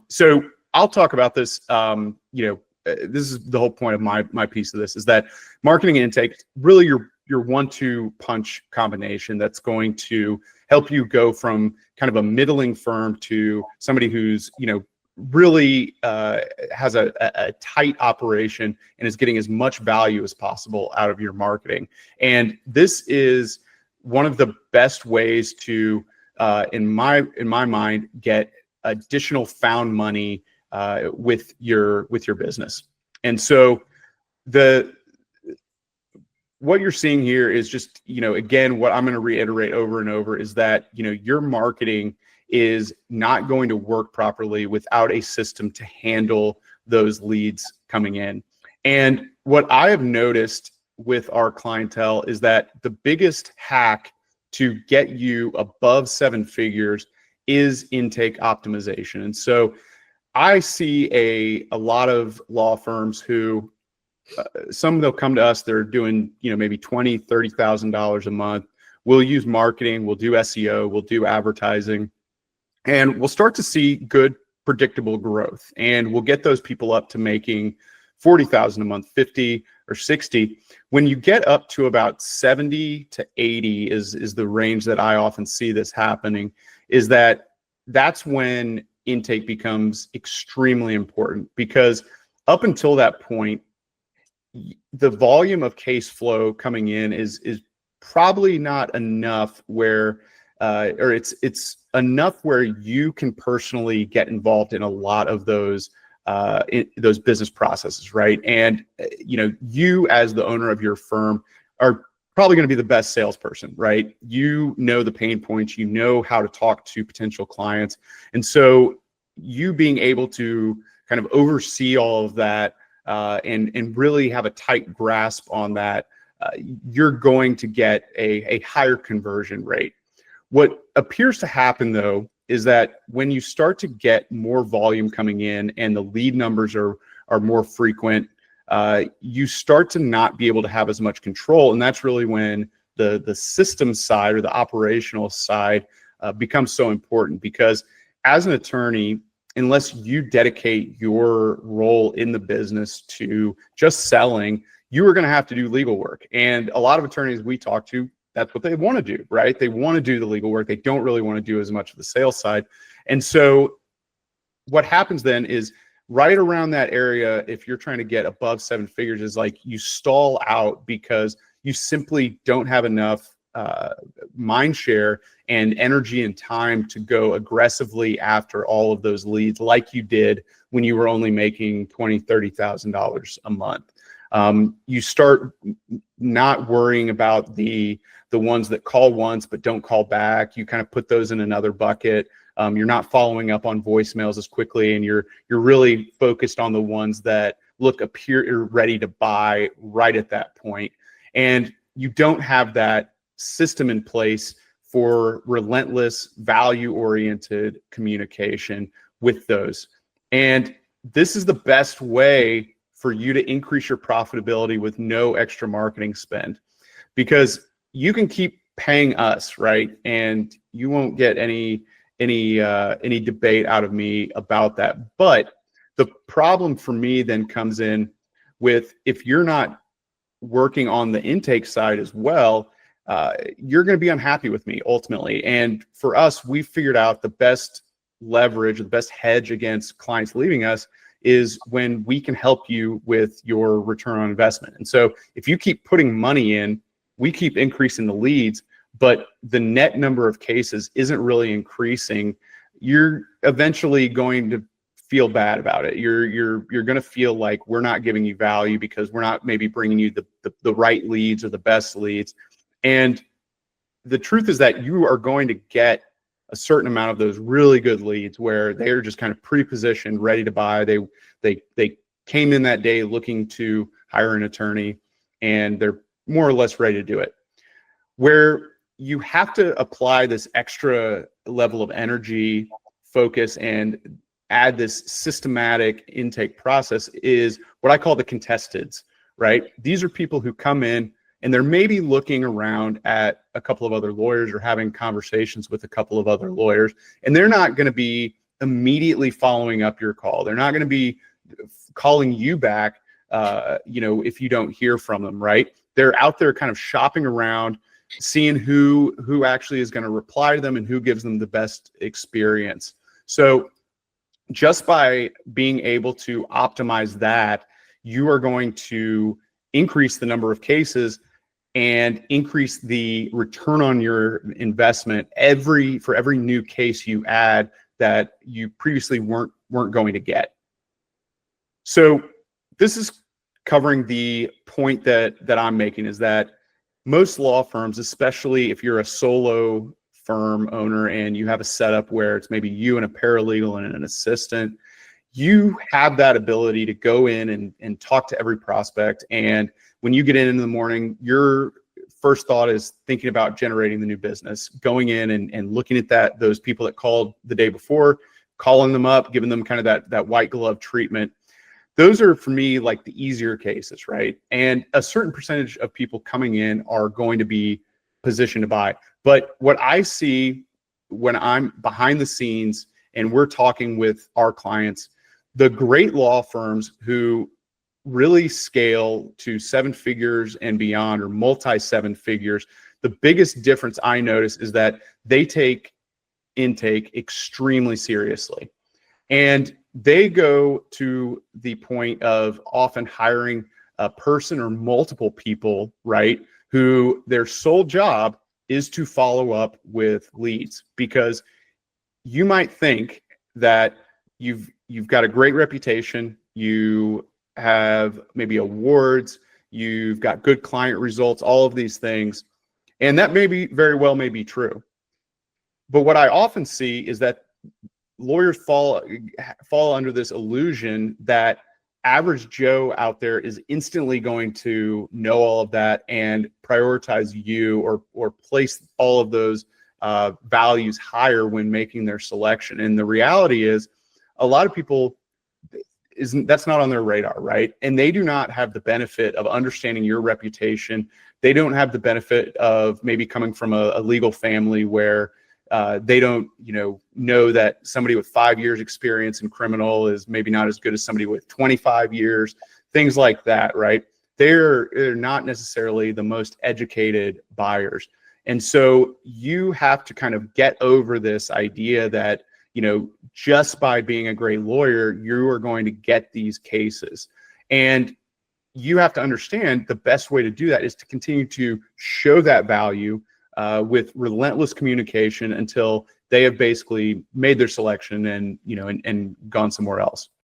So I'll talk about this. This is the whole point of my piece of this, is that marketing and intake, really your 1-2 punch combination that's going to help you go from kind of a middling firm to somebody who's, really has a tight operation and is getting as much value as possible out of your marketing. And this is one of the best ways to, in my mind, get additional found money with your business. And so what you're seeing here is just, again, what I'm going to reiterate over and over is that, your marketing is not going to work properly without a system to handle those leads coming in. And what I have noticed with our clientele is that the biggest hack to get you above 7 figures is intake optimization. And so I see a lot of law firms who, some they'll come to us, they're doing, maybe $20,000, $30,000 a month. We'll use marketing, we'll do SEO, we'll do advertising, and we'll start to see good, predictable growth. And we'll get those people up to making $40,000 a month, 50 or 60. When you get up to about 70 to 80 is the range that I often see this happening, is that's when intake becomes extremely important, because up until that point, the volume of case flow coming in is probably not enough where, or it's enough where you can personally get involved in a lot of those business processes, right? And you as the owner of your firm are probably going to be the best salesperson, right? You know the pain points, you know how to talk to potential clients, and so you being able to kind of oversee all of that and really have a tight grasp on that, you're going to get a higher conversion rate. What appears to happen, though, is that when you start to get more volume coming in and the lead numbers are more frequent, you start to not be able to have as much control. And that's really when the system side or the operational side becomes so important, because as an attorney, unless you dedicate your role in the business to just selling, you are going to have to do legal work. And a lot of attorneys we talk to, that's what they want to do, right? They want to do the legal work. They don't really want to do as much of the sales side. And so what happens then is right around that area, if you're trying to get above 7 figures, is like you stall out because you simply don't have enough mind share and energy and time to go aggressively after all of those leads like you did when you were only making $20,000, $30,000 a month. You start not worrying about the ones that call once but don't call back. You kind of put those in another bucket. You're not following up on voicemails as quickly, and you're really focused on the ones that appear ready to buy right at that point. And you don't have that system in place for relentless, value-oriented communication with those. And this is the best way for you to increase your profitability with no extra marketing spend, because you can keep paying us, right? And you won't get any debate out of me about that. But the problem for me then comes in with, if you're not working on the intake side as well, you're going to be unhappy with me ultimately. And for us, we figured out the best leverage, the best hedge against clients leaving us is when we can help you with your return on investment. And so if you keep putting money in, we keep increasing the leads, but the net number of cases isn't really increasing, you're eventually going to feel bad about it. You're going to feel like we're not giving you value because we're not maybe bringing you the right leads or the best leads. And the truth is that you are going to get a certain amount of those really good leads where they're just kind of pre-positioned, ready to buy. They came in that day looking to hire an attorney, and they're more or less ready to do it. Where you have to apply this extra level of energy, focus, and add this systematic intake process is what I call the contesteds, right? These are people who come in and they're maybe looking around at a couple of other lawyers or having conversations with a couple of other lawyers, and they're not going to be immediately following up your call. They're not going to be calling you back, if you don't hear from them, right? They're out there kind of shopping around, seeing who actually is going to reply to them and who gives them the best experience. So just by being able to optimize that, you are going to increase the number of cases and increase the return on your investment for every new case you add that you previously weren't going to get. So this is covering the point that I'm making, is that most law firms, especially if you're a solo firm owner and you have a setup where it's maybe you and a paralegal and an assistant, you have that ability to go in and talk to every prospect. And when you get in the morning, your first thought is thinking about generating the new business, going in and looking at those people that called the day before, calling them up, giving them kind of that white glove treatment. Those are, for me, like the easier cases, right? And a certain percentage of people coming in are going to be positioned to buy. But what I see when I'm behind the scenes and we're talking with our clients, the great law firms who really scale to 7 figures and beyond, or multi-7 figures, the biggest difference I notice is that they take intake extremely seriously. And they go to the point of often hiring a person or multiple people, right, who their sole job is to follow up with leads. Because you might think that you've got a great reputation, you have maybe awards, you've got good client results, all of these things, and that very well may be true. But what I often see is that lawyers fall under this illusion that average Joe out there is instantly going to know all of that and prioritize you or place all of those values higher when making their selection. And the reality is, a lot of people, that's not on their radar, right? And they do not have the benefit of understanding your reputation. They don't have the benefit of maybe coming from a legal family where they don't, know that somebody with 5 years experience in criminal is maybe not as good as somebody with 25 years, things like that, right? They're not necessarily the most educated buyers. And so you have to kind of get over this idea that, just by being a great lawyer, you are going to get these cases. And you have to understand the best way to do that is to continue to show that value with relentless communication until they have basically made their selection and gone somewhere else.